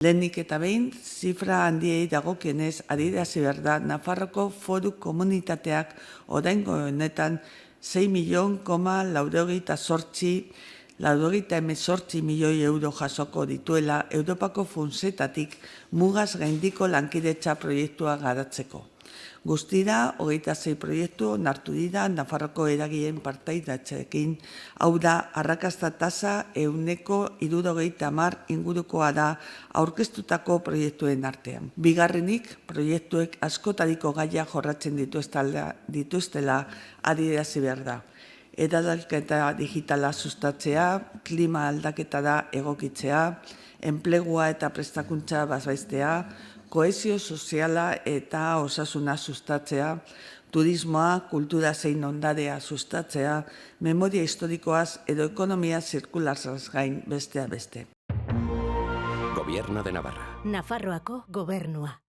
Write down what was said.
Lehenik eta behin, zifra handiei dagokienez adierazi behar da Nafarroko Foru Komunitateak oraingo honetan 6.098.088 milioi euro jasoko dituela Europako funtsetatik mugaz gaindiko lankidetza proiektua garatzeko. Guztira, 26 proiektu onartu dira Nafarroko eragileen partaidatzeekin, hau da, arrakasta tasa 70% ingurukoa da aurkeztutako proiektuen artean. Bigarrenik, proiektuek askotariko gaia jorratzen dituztela adierazi behar da. Eraldaketa digitala sustatzea, klima aldaketara egokitzea, enplegua eta prestakuntza babestea, kohesio soziala eta osasuna sustatzea, turismoa, kultura zein ondarea sustatzea, memoria historikoaz edo ekonomia zirkularzaz gain bestea beste. Gobierno de Navarra. Nafarroako gobernua.